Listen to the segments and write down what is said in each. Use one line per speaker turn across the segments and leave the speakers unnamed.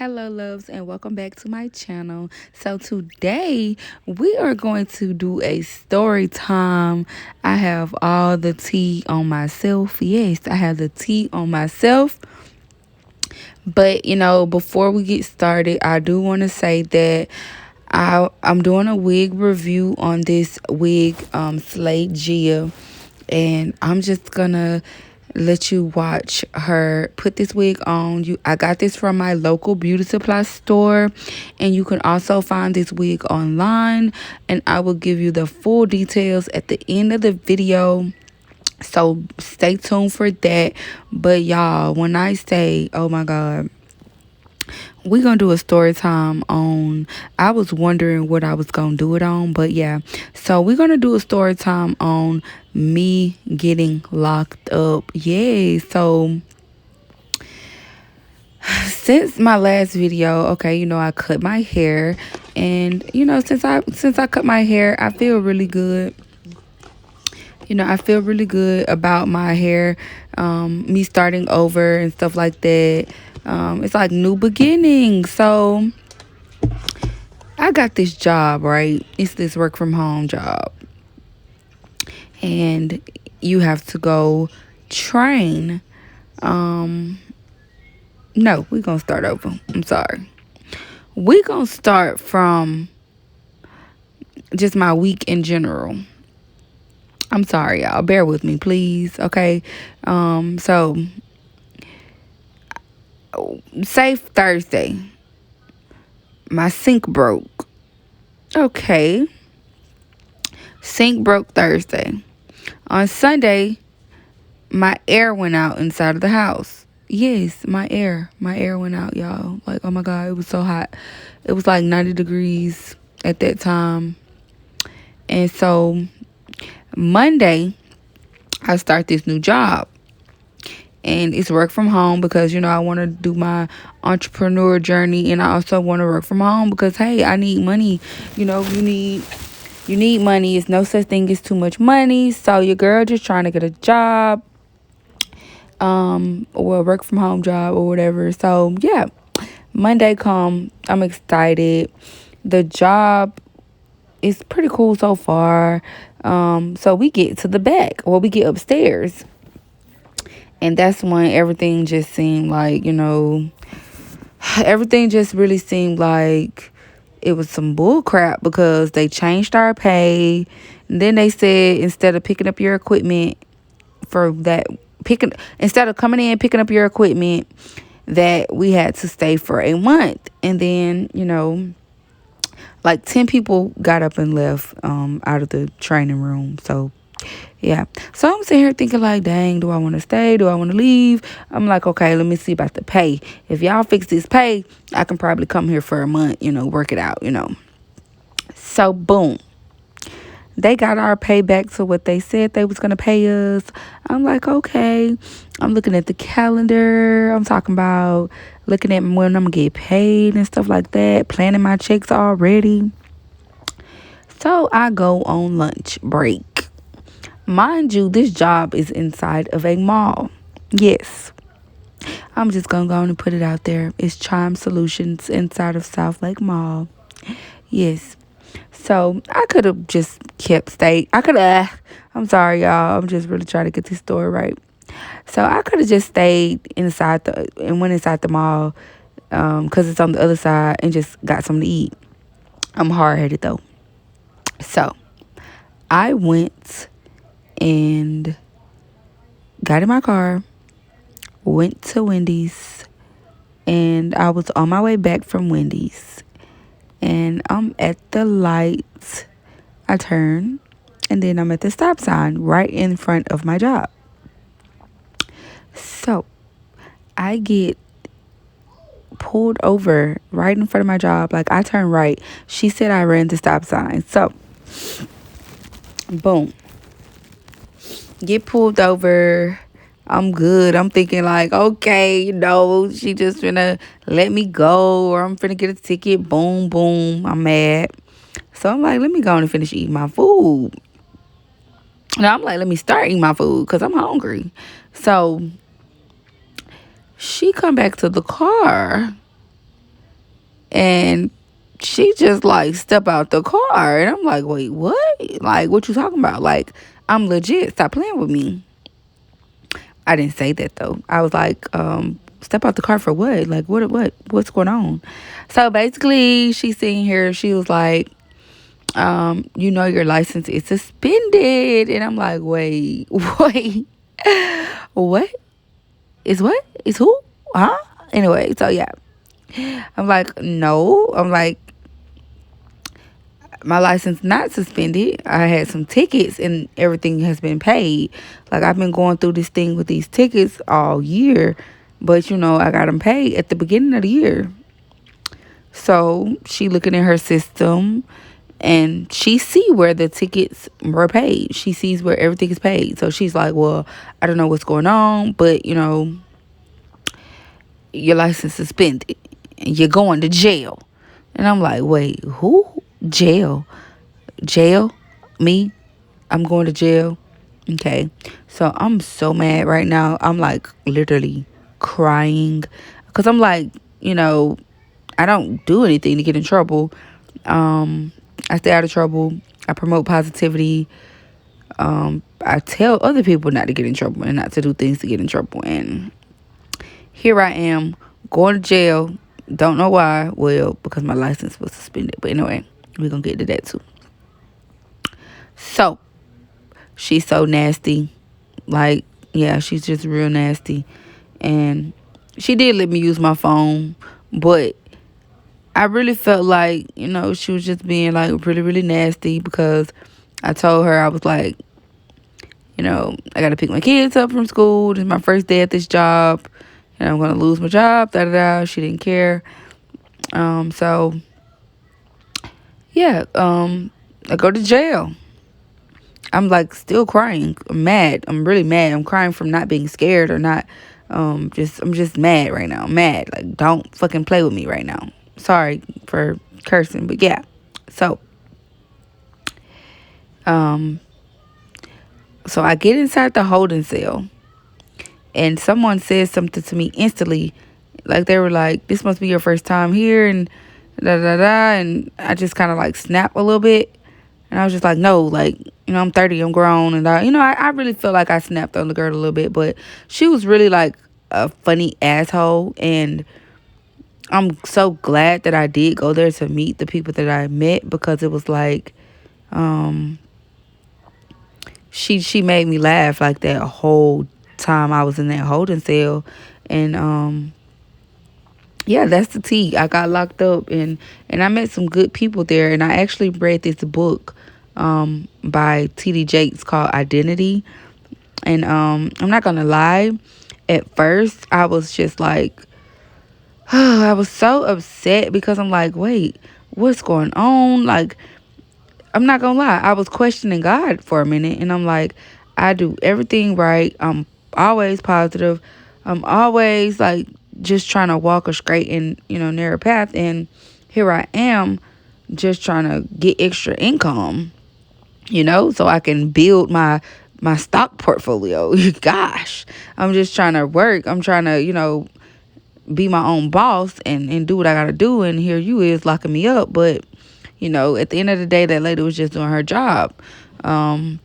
Hello, loves, and welcome back to my channel. So, today we are going to do a story time. I have all the tea on myself. Yes, I have the tea on myself. But, before we get started, I do want to say that I'm doing a wig review on this wig, Slade Gia, and I'm just gonna let you watch her put this wig on. I got this from my local beauty supply store, and you can also find this wig online, and I will give you the full details at the end of the video. So stay tuned for that. But y'all, when I say, oh my god, we're gonna do a story time on, I was wondering what I was gonna do it on, but yeah. So we're gonna do a story time on me getting locked up. Yay. So since my last video, okay, I cut my hair, and since I cut my hair, I feel really good. I feel really good about my hair, me starting over and stuff like that. It's like new beginnings. So I got this job, right? It's this work from home job. And you have to go train. No, we're going to start over. I'm sorry. We're going to start from just my week in general. I'm sorry, y'all. Bear with me, please. Okay. So say Thursday, my sink broke. Okay. Sink broke Thursday. On Sunday, my air went out inside of the house. Yes, my air went out, y'all. Like, oh my god, it was so hot. It was like 90 degrees at that time. And so Monday, I start this new job, and it's work from home because I want to do my entrepreneur journey, and I also want to work from home because, hey, I need money. You need money. It's no such thing as too much money. So your girl just trying to get a job, or a work from home job or whatever. So yeah, Monday come, I'm excited. The job is pretty cool so far. So we get to the back, or we get upstairs, and that's when everything just seemed like, everything just really seemed like it was some bull crap because they changed our pay. And then they said, instead of picking up your equipment for that, instead of coming in picking up your equipment, that we had to stay for a month. And then like 10 people got up and left out of the training room. So yeah, so I'm sitting here thinking like, dang, do I want to stay, do I want to leave? I'm like, okay, let me see about the pay. If y'all fix this pay, I can probably come here for a month, work it out. So boom, they got our pay back to what they said they was going to pay us. I'm like, okay. I'm looking at the calendar. I'm talking about looking at when I'm going to get paid and stuff like that. Planning my checks already. So I go on lunch break. Mind you, this job is inside of a mall. Yes. I'm just going to go on and put it out there. It's Chime Solutions inside of South Lake Mall. Yes. So I could have just stayed. I'm sorry, y'all. I'm just really trying to get this story right. So I could have just stayed and went inside the mall, because it's on the other side, and just got something to eat. I'm hard-headed though. So I went and got in my car, went to Wendy's, and I was on my way back from Wendy's. And I'm at the light. I turn, and then I'm at the stop sign right in front of my job. So I get pulled over right in front of my job. Like, I turn right. She said I ran the stop sign. So boom, get pulled over. I'm good. I'm thinking like, okay, she just finna let me go, or I'm finna get a ticket. Boom, boom. I'm mad. So I'm like, let me go on and finish eating my food. And I'm like, let me start eating my food because I'm hungry. So she come back to the car, And she just like step out the car. And I'm like, wait, what? Like, what you talking about? Like, I'm legit. Stop playing with me. I didn't say that though. I was like, step out the car for what? Like, what's going on? So basically, she's sitting here. She was like, your license is suspended. And I'm like, wait, wait, what? Is what? Is who? Huh? Anyway, so yeah. I'm like, no. I'm like, my license not suspended. I had some tickets and everything has been paid. Like, I've been going through this thing with these tickets all year, but I got them paid at the beginning of the year. So she looking at her system and she see where the tickets were paid. She sees where everything is paid. So she's like, well, I don't know what's going on, but your license suspended and you're going to jail. And I'm like, wait, who? Jail? Jail? Me? I'm going to jail? Okay. So I'm so mad right now. I'm like literally crying because I'm like, I don't do anything to get in trouble. I stay out of trouble. I promote positivity. I tell other people not to get in trouble and not to do things to get in trouble. And here I am going to jail. Don't know why. Well, because my license was suspended. But anyway, we're going to get to that too. So, she's so nasty. Like, yeah, she's just real nasty. And she did let me use my phone. But I really felt like, she was just being like really, really nasty because I told her, I was like, I got to pick my kids up from school. This is my first day at this job. And I'm going to lose my job. Da da da. She didn't care. So, yeah, I go to jail. I'm like still crying. I'm mad. I'm really mad. I'm crying from not being scared or not. I'm just mad right now. I'm mad. Like, don't fucking play with me right now. Sorry for cursing, but yeah. So, so I get inside the holding cell, and someone says something to me instantly, like they were like, "This must be your first time here," and da da da. And I just kind of like snap a little bit, and I was just like, "No, like, I'm 30, I'm grown," and I really feel like I snapped on the girl a little bit, but she was really like a funny asshole, and I'm so glad that I did go there to meet the people that I met because it was like, she made me laugh like that whole time I was in that holding cell, and yeah, that's the tea. I got locked up and I met some good people there, and I actually read this book by T.D. Jakes called Identity, and I'm not gonna lie, at first I was just like, I was so upset because I'm like, wait, what's going on? Like, I'm not gonna lie, I was questioning God for a minute, and I'm like, I do everything right. I'm always positive. I'm always like just trying to walk a straight and narrow path, and here I am just trying to get extra income, so I can build my stock portfolio. Gosh, I'm just trying to work. I'm trying to be my own boss and do what I gotta do, and here you is locking me up. But at the end of the day, that lady was just doing her job. And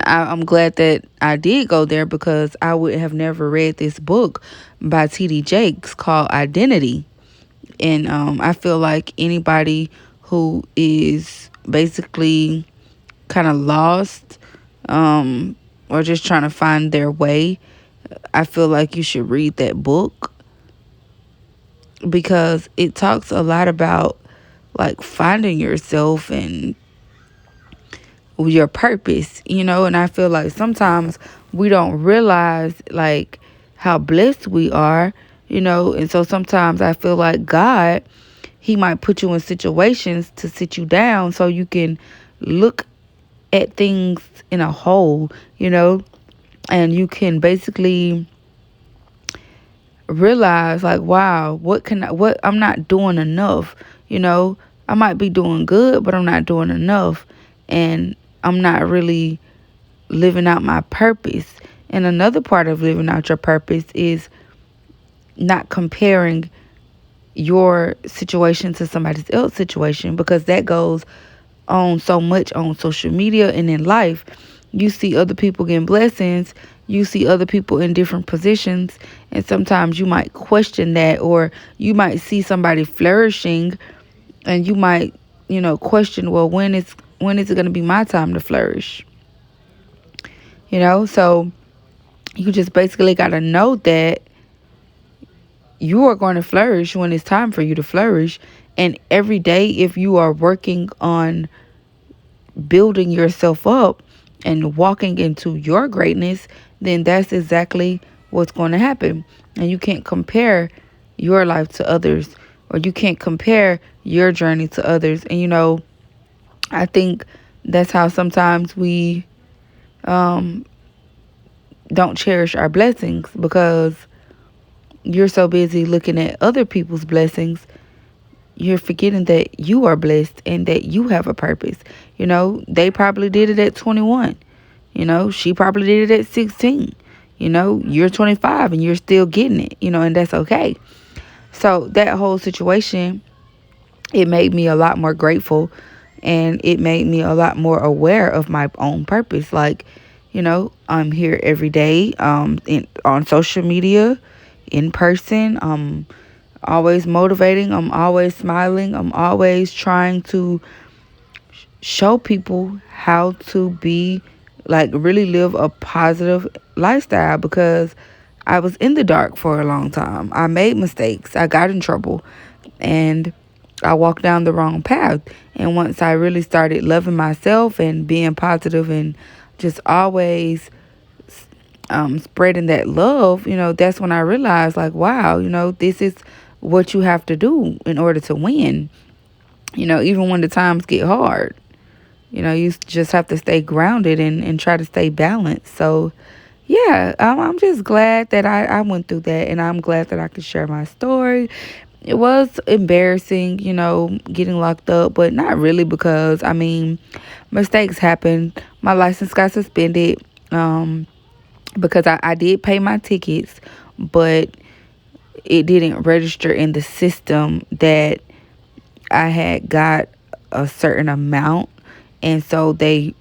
I'm glad that I did go there because I would have never read this book by T.D. Jakes called Identity. And I feel like anybody who is basically kind of lost or just trying to find their way, I feel like you should read that book because it talks a lot about like finding yourself and your purpose, and I feel like sometimes we don't realize like how blessed we are, and so sometimes I feel like God, he might put you in situations to sit you down so you can look at things in a whole, and you can basically realize like, wow, what I'm not doing enough, I might be doing good, but I'm not doing enough, and I'm not really living out my purpose. And another part of living out your purpose is not comparing your situation to somebody else's situation, because that goes on so much on social media and in life. You see other people getting blessings, you see other people in different positions, and sometimes you might question that, or you might see somebody flourishing, and you might, question, well, when is it going to be my time to flourish? So you just basically got to know that you are going to flourish when it's time for you to flourish. And every day, if you are working on building yourself up and walking into your greatness, then that's exactly what's going to happen. And you can't compare your life to others, or you can't compare your journey to others. And I think that's how sometimes we don't cherish our blessings, because you're so busy looking at other people's blessings, you're forgetting that you are blessed and that you have a purpose. They probably did it at 21. She probably did it at 16. You're 25 and you're still getting it, and that's okay. So that whole situation, it made me a lot more grateful, and it made me a lot more aware of my own purpose. Like, I'm here every day, on social media, in person. Always motivating. I'm always smiling. I'm always trying to show people how to be, like, really live a positive lifestyle, because I was in the dark for a long time. I made mistakes. I got in trouble, and I walked down the wrong path. And once I really started loving myself and being positive and just always spreading that love, that's when I realized, like, wow, this is what you have to do in order to win. Even when the times get hard, you just have to stay grounded and try to stay balanced. So, yeah, I'm just glad that I went through that, and I'm glad that I could share my story. It was embarrassing, getting locked up, but not really, because, mistakes happen. My license got suspended because I did pay my tickets, but it didn't register in the system that I had got a certain amount. And so they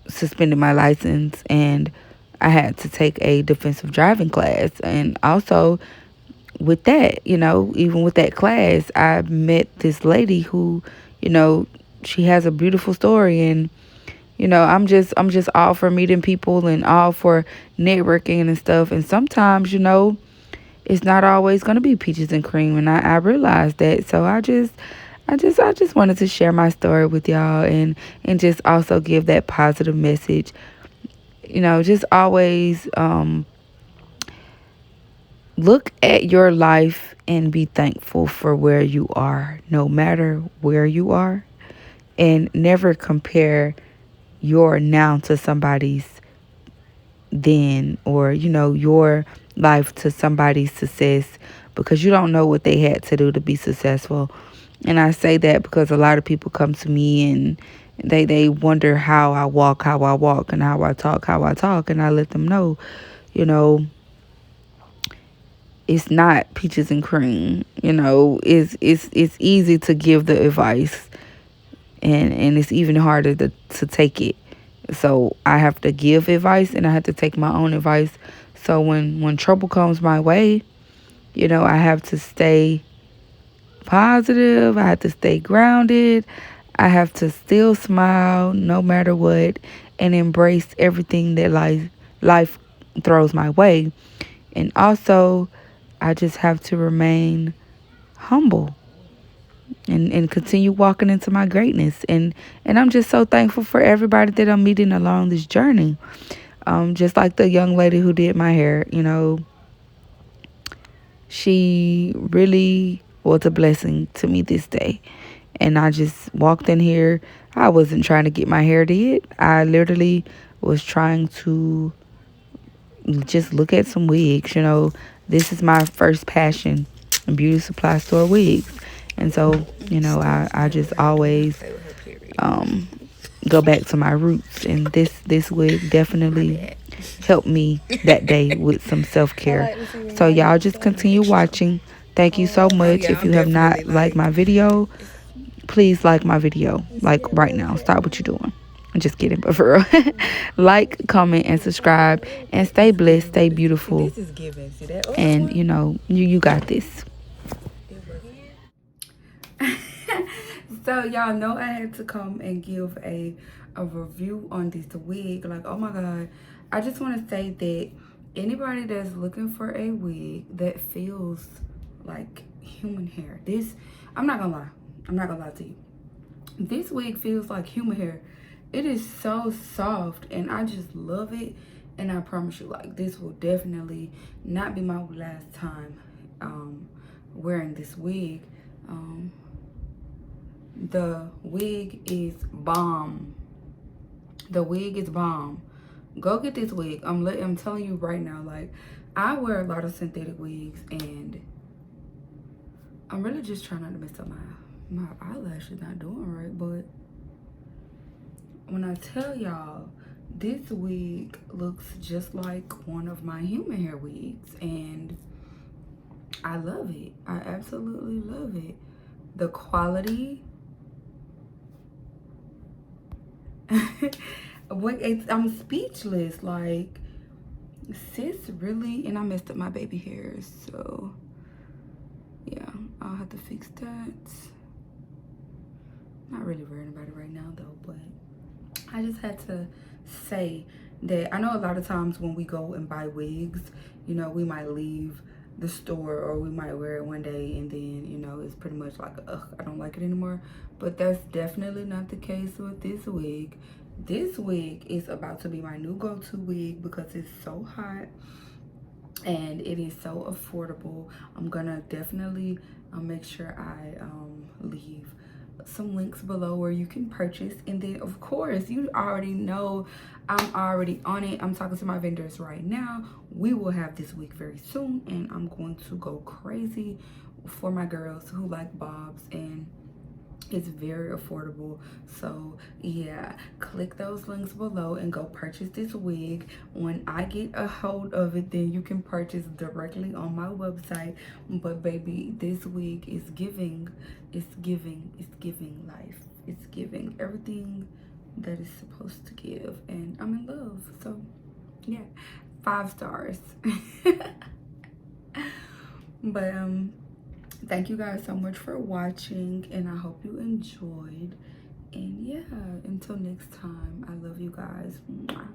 suspended my license, and I had to take a defensive driving class. And also, with that, even with that class, I met this lady who, she has a beautiful story. And I'm just all for meeting people and all for networking and stuff. And sometimes, it's not always going to be peaches and cream, and I realized that. So I just wanted to share my story with y'all, and just also give that positive message. Just always look at your life and be thankful for where you are, no matter where you are, and never compare your now to somebody's then, or your life to somebody's success, because you don't know what they had to do to be successful. And I say that because a lot of people come to me and they wonder how I walk, and how I talk, and I let them know, you know it's not peaches and cream. It's easy to give the advice, and it's even harder to take it. So I have to give advice, and I have to take my own advice. So when trouble comes my way, I have to stay positive. I have to stay grounded. I have to still smile no matter what, and embrace everything that life throws my way. And also, I just have to remain humble, and continue walking into my greatness. And I'm just so thankful for everybody that I'm meeting along this journey. Just like the young lady who did my hair, she really was a blessing to me this day. And I just walked in here. I wasn't trying to get my hair did. I literally was trying to just look at some wigs. This is my first passion, beauty supply store wigs. And so, I just always go back to my roots. And this wig definitely helped me that day with some self-care. So y'all just continue watching. Thank you so much.
yeah,
If
I'm
you have
definitely
not liked
like,
my video, please like my video. Like right now. Stop what you're doing. I'm just kidding, but for real. Like, comment, and subscribe. And stay blessed, stay beautiful.
this is giving. See that other
And
one?
you got this. So y'all know I had to come and give a review on this wig. Like, oh my god. I just want to say that anybody that's looking for a wig that feels like human hair, this, I'm not gonna lie. I'm not gonna lie to you. This wig feels like human hair. It is so soft and I just love it. And I promise you, like, this will definitely not be my last time wearing this wig. The wig is bomb. The wig is bomb. Go get this wig. I'm telling you right now, like, I wear a lot of synthetic wigs and I'm really just trying not to mess up my eyelashes not doing right, but when I tell y'all, this wig looks just like one of my human hair wigs and I love it. I absolutely love it. The quality. I'm speechless. Like, sis really, and I messed up my baby hairs, so yeah, I'll have to fix that. Not really worrying about it right now though, but I just had to say that I know a lot of times when we go and buy wigs, we might leave the store or we might wear it one day and then, it's pretty much like, ugh, I don't like it anymore. But that's definitely not the case with this wig. This wig is about to be my new go-to wig because it's so hot and it is so affordable. I'm gonna definitely make sure I leave some links below where you can purchase, and then of course you already know I'm already on it. I'm talking to my vendors right now. We will have this week very soon and I'm going to go crazy for my girls who like bobs, and it's very affordable. So yeah, click those links below and go purchase this wig. When I get a hold of it, then you can purchase directly on my website. But baby, this wig is giving, it's giving life. It's giving everything that it's supposed to give, and I'm in love. So yeah, 5 stars. But thank you guys so much for watching and I hope you enjoyed, and yeah, until next time, I love you guys. Mwah.